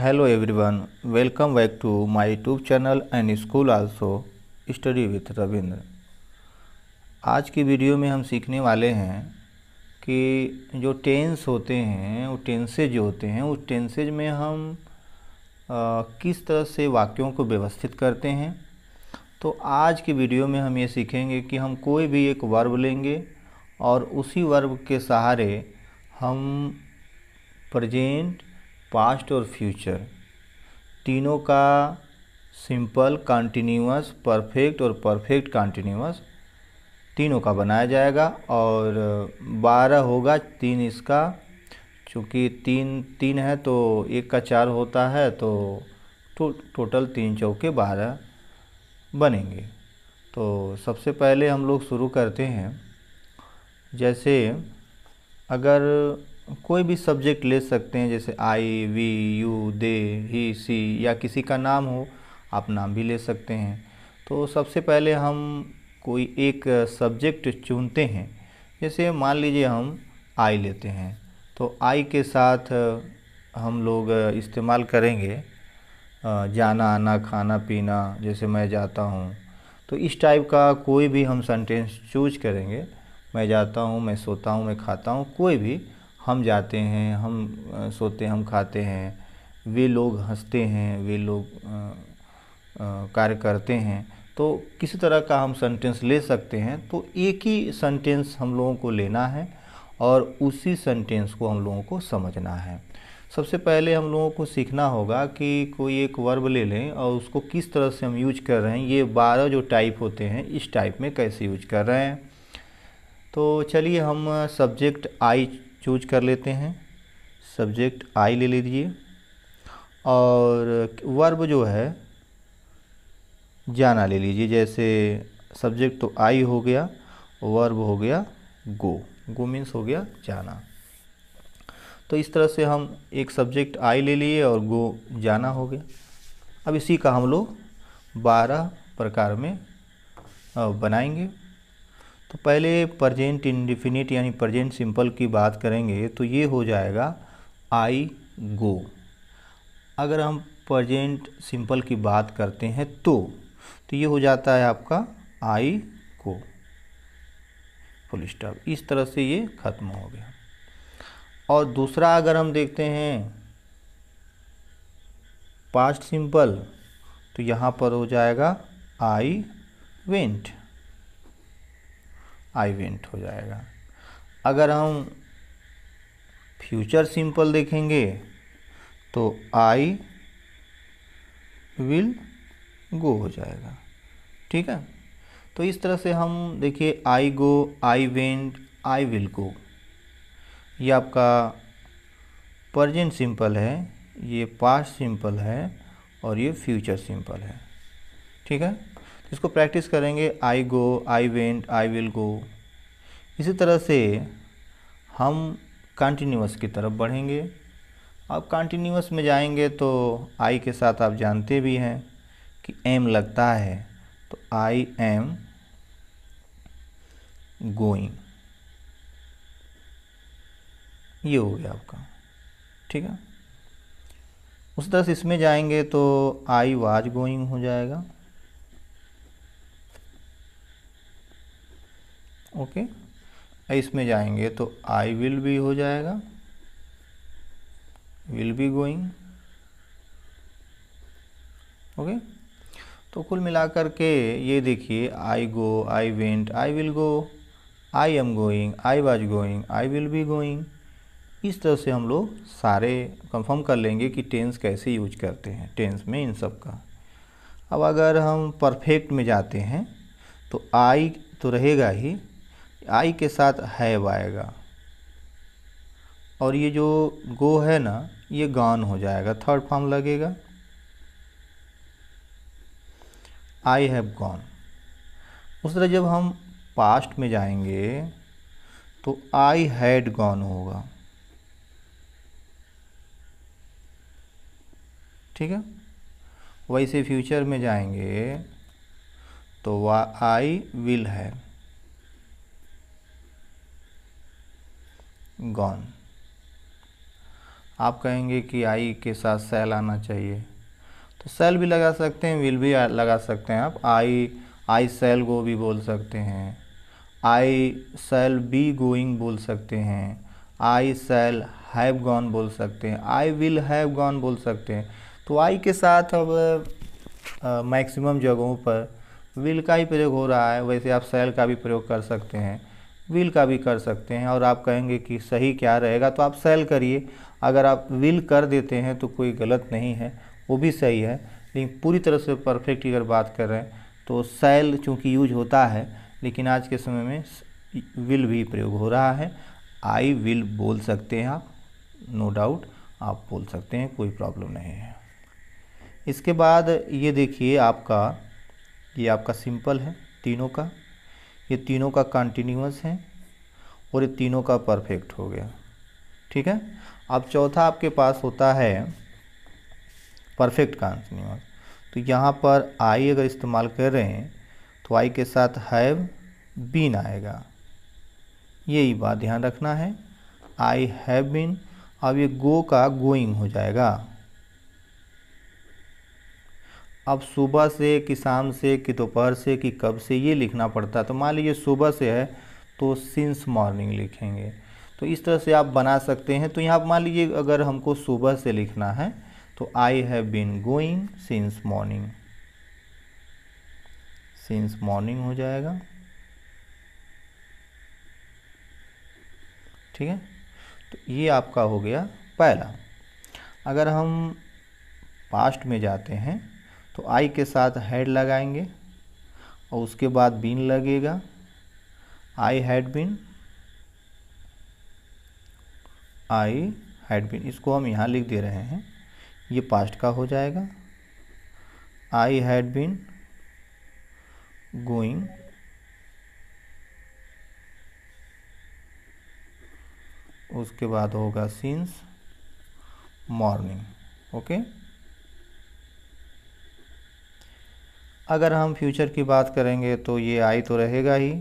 Hello everyone, welcome back to my YouTube channel and school also Study with Ravindra. आज की video में हम सीखने वाले हैं कि जो टेंस होते हैं, वो टेंसेज जो होते हैं, उस टेंसेज में हम किस तरह से वाक्यों को व्यवस्थित करते हैं। तो आज की वीडियो में हम ये सीखेंगे कि हम कोई भी एक वर्ब लेंगे और उसी वर्ब के सहारे हम प्रेजेंट, पास्ट और फ्यूचर तीनों का सिंपल, कंटिन्यूअस, परफेक्ट और परफेक्ट कंटिन्यूअस तीनों का बनाया जाएगा। और 12 होगा, 3 इसका, चूँकि तीन है तो 1 का 4 होता है, तो टोटल 3 चौके 12 बनेंगे। तो सबसे पहले हम लोग शुरू करते हैं। जैसे अगर कोई भी सब्जेक्ट ले सकते हैं, जैसे आई, वी, यू, दे, ही, सी, या किसी का नाम हो, आप नाम भी ले सकते हैं। तो सबसे पहले हम कोई एक सब्जेक्ट चुनते हैं। जैसे मान लीजिए हम आई लेते हैं, तो आई के साथ हम लोग इस्तेमाल करेंगे जाना, आना, खाना, पीना। जैसे मैं जाता हूँ, तो इस टाइप का कोई भी हम सेंटेंस चूज करेंगे। मैं जाता हूँ, मैं सोता हूँ, मैं खाता हूँ, कोई भी। हम जाते हैं, हम सोते हैं, हम खाते हैं, वे लोग हंसते हैं, वे लोग कार्य करते हैं। तो किसी तरह का हम सेंटेंस ले सकते हैं। तो एक ही सेंटेंस हम लोगों को लेना है और उसी सेंटेंस को हम लोगों को समझना है। सबसे पहले हम लोगों को सीखना होगा कि कोई एक वर्ब ले लें और उसको किस तरह से हम यूज कर रहे हैं, ये 12 जो टाइप होते हैं, इस टाइप में कैसे यूज कर रहे हैं। तो चलिए हम सब्जेक्ट आई चूज कर लेते हैं। सब्जेक्ट आई ले लीजिए और वर्ब जो है जाना ले लीजिए। जैसे सब्जेक्ट तो आई हो गया, वर्ब हो गया गो। गो मीन्स हो गया जाना। तो इस तरह से हम एक सब्जेक्ट आई ले लिए और गो जाना हो गया। अब इसी का हम लोग 12 प्रकार में बनाएंगे। तो पहले प्रेजेंट इंडेफिनिट यानी प्रेजेंट सिंपल की बात करेंगे, तो ये हो जाएगा आई गो। अगर हम प्रेजेंट सिंपल की बात करते हैं तो ये हो जाता है आपका आई गो, फुल स्टॉप। इस तरह से ये खत्म हो गया। और दूसरा अगर हम देखते हैं पास्ट सिंपल, तो यहाँ पर हो जाएगा आई वेंट। आई वेंट हो जाएगा। अगर हम फ्यूचर सिंपल देखेंगे तो आई विल गो हो जाएगा। ठीक है। तो इस तरह से हम देखिए I go, I went, I will गो, ये आपका प्रेजेंट सिंपल है, ये पास्ट सिंपल है और ये फ्यूचर सिंपल है। ठीक है। तो इसको प्रैक्टिस करेंगे, आई go, I went, I will गो। इसी तरह से हम कंटिन्यूअस की तरफ बढ़ेंगे। अब कंटिन्यूअस में जाएंगे तो आई के साथ आप जानते भी हैं कि एम लगता है, तो आई एम गोइंग, ये हो गया आपका। ठीक है। उस तरह से इसमें जाएंगे तो आई वाज गोइंग हो जाएगा। ओके। इसमें जाएंगे तो आई विल बी हो जाएगा, विल बी गोइंग। ओके। तो कुल मिलाकर के ये देखिए, I go, I went, I will go, I am going, I was going, I will be going. इस तरह से हम लोग सारे कंफर्म कर लेंगे कि टेंस कैसे यूज करते हैं टेंस में इन सब का। अब अगर हम परफेक्ट में जाते हैं तो आई तो रहेगा ही, आई के साथ हैव आएगा और ये जो गो है ना, ये गॉन हो जाएगा, थर्ड फॉर्म लगेगा, आई हैव गॉन। उस तरह जब हम पास्ट में जाएंगे तो आई हैड गॉन होगा। ठीक है। वैसे फ्यूचर में जाएंगे तो आई विल हैव गॉन। आप कहेंगे कि आई के साथ शैल आना चाहिए, तो शैल भी लगा सकते हैं, विल भी लगा सकते हैं आप। आई शैल गो भी बोल सकते हैं, आई शैल बी गोइंग बोल सकते हैं, आई शैल हैव गॉन बोल सकते हैं, आई विल हैव गॉन बोल सकते हैं। तो आई के साथ अब मैक्सिमम जगहों पर विल का ही प्रयोग हो रहा है। वैसे आप शैल का भी प्रयोग कर सकते हैं, विल का भी कर सकते हैं। और आप कहेंगे कि सही क्या रहेगा, तो आप शैल करिए। अगर आप विल कर देते हैं तो कोई गलत नहीं है, वो भी सही है। लेकिन पूरी तरह से परफेक्ट अगर बात कर रहे हैं तो शैल चूँकि यूज होता है, लेकिन आज के समय में विल भी प्रयोग हो रहा है। आई विल बोल सकते हैं आप, नो डाउट आप बोल सकते हैं, कोई प्रॉब्लम नहीं है। इसके बाद ये देखिए ये आपका सिंपल है तीनों का, ये तीनों का कंटिन्यूअस है और ये तीनों का परफेक्ट हो गया। ठीक है। अब चौथा आपके पास होता है परफेक्ट कंटिन्यूअस। तो यहाँ पर आई अगर इस्तेमाल कर रहे हैं तो आई के साथ हैव बीन आएगा, यही बात ध्यान रखना है। आई हैव बीन, अब ये गो का गोइंग हो जाएगा। अब सुबह से कि शाम से कि दोपहर से कि कब से ये लिखना पड़ता है। तो मान लीजिए सुबह से है तो सिंस मॉर्निंग लिखेंगे। तो इस तरह से आप बना सकते हैं। तो यहाँ मान लीजिए अगर हमको सुबह से लिखना है तो I have been going since morning, since morning हो जाएगा। ठीक है। तो ये आपका हो गया पहला। अगर हम पास्ट में जाते हैं तो आई के साथ हैड लगाएंगे और उसके बाद बीन लगेगा, I had been, I had been. इसको हम यहाँ लिख दे रहे हैं, ये पास्ट का हो जाएगा। आई हैड बीन गोइंग उसके बाद होगा सिंस मॉर्निंग। ओके। अगर हम फ्यूचर की बात करेंगे तो ये आई तो रहेगा ही,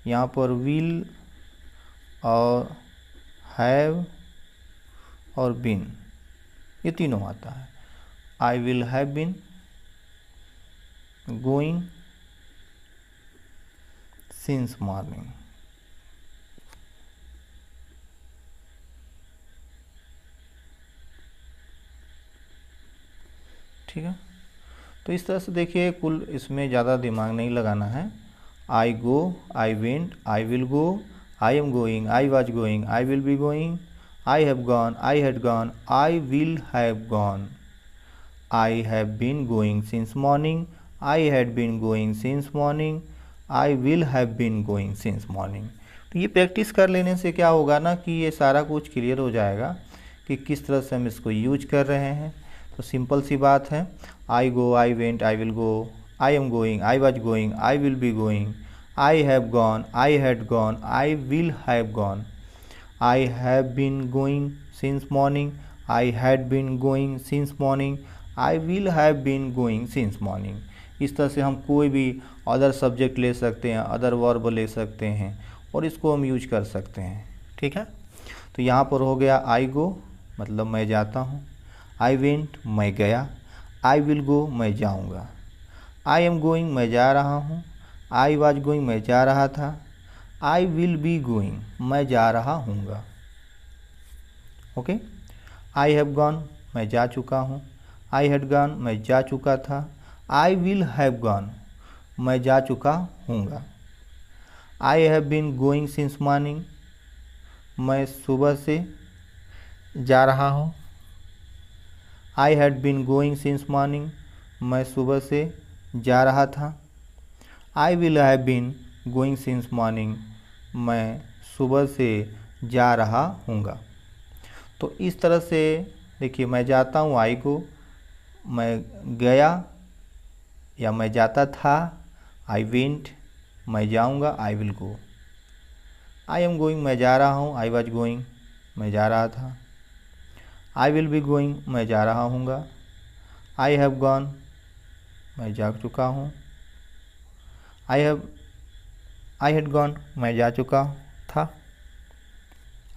यहाँ पर विल और हैव और बीन ये तीनों आता है। I will have been going since morning. ठीक है। तो इस तरह से देखिए, कुल इसमें ज़्यादा दिमाग नहीं लगाना है। I go, I went, I will go, I am going, I was going, I will be going, I have gone, I had gone, I will have gone, I have been going since morning, I had been going since morning, I will have been going since morning. तो ये practice कर लेने से क्या होगा ना कि ये सारा कुछ क्लियर हो जाएगा कि किस तरह से हम इसको यूज कर रहे हैं। तो सिंपल सी बात है, I go, I went, I will go, I am going, I was going, I will be going, I have gone, I had gone, I will have gone, I have been going since morning, I had been going since morning, I will have been going since morning. इस तरह से हम कोई भी other subject ले सकते हैं, other verb ले सकते हैं और इसको हम यूज कर सकते हैं। ठीक है। तो यहाँ पर हो गया आई गो मतलब मैं जाता हूँ, आई वेंट मैं गया, आई विल गो मैं जाऊँगा, आई एम गोइंग मैं जा रहा हूँ, आई वॉज गोइंग मैं जा रहा था, आई विल बी गोइंग मैं जा रहा हूँगा। ओके। आई हैव गॉन मैं जा चुका हूँ, आई हैड गॉन मैं जा चुका था, आई विल हैव गॉन मैं जा चुका हूँगा, I have been going since morning मैं सुबह से जा रहा हूँ, I had been going since morning मैं सुबह से जा रहा था, I will have been going since morning मैं सुबह से जा रहा हूँगा। तो इस तरह से देखिए, मैं जाता हूँ आई को, मैं गया या मैं जाता था, आई वेंट मैं जाऊँगा, आई will go, I am going मैं जा रहा हूँ, आई वॉज गोइंग मैं जा रहा था, आई विल बी गोइंग मैं जा रहा हूँगा, आई हैव गॉन मैं जा चुका हूँ, आई हैड गॉन मैं जा चुका था,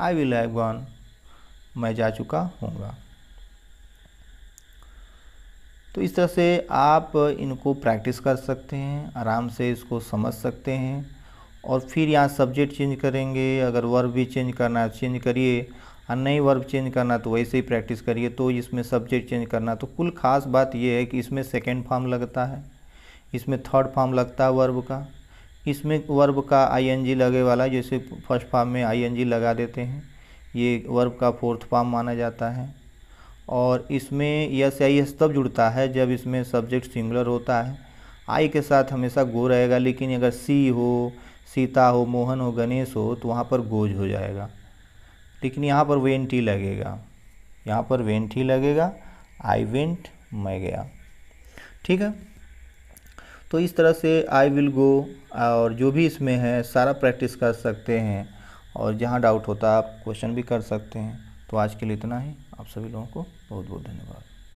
आई विल हैव गॉन मैं जा चुका हूँगा। तो इस तरह से आप इनको प्रैक्टिस कर सकते हैं, आराम से इसको समझ सकते हैं। और फिर यहाँ सब्जेक्ट चेंज करेंगे, अगर वर्ब भी चेंज करना है चेंज करिए, और नहीं वर्ब चेंज करना तो वैसे ही प्रैक्टिस करिए। तो इसमें सब्जेक्ट चेंज करना, तो कुल खास बात यह है कि इसमें सेकेंड फॉर्म लगता है, इसमें थर्ड फॉर्म लगता है वर्ब का, इसमें वर्ब का आईएनजी लगे वाला, जैसे फर्स्ट फॉर्म में आईएनजी लगा देते हैं, ये वर्ब का फोर्थ फॉर्म माना जाता है। और इसमें यस या यस तब जुड़ता है जब इसमें सब्जेक्ट सिंगुलर होता है। आई के साथ हमेशा गो रहेगा, लेकिन अगर सी हो, सीता हो, मोहन हो, गणेश हो तो वहाँ पर गोज हो जाएगा। लेकिन यहाँ पर वेंट ही लगेगा, यहाँ पर वेंट ही लगेगा। आई वेंट, मैं गया। ठीक है, तो इस तरह से आई विल गो और जो भी इसमें है सारा प्रैक्टिस कर सकते हैं, और जहाँ डाउट होता है आप क्वेश्चन भी कर सकते हैं। तो आज के लिए इतना ही। आप सभी लोगों को बहुत बहुत धन्यवाद।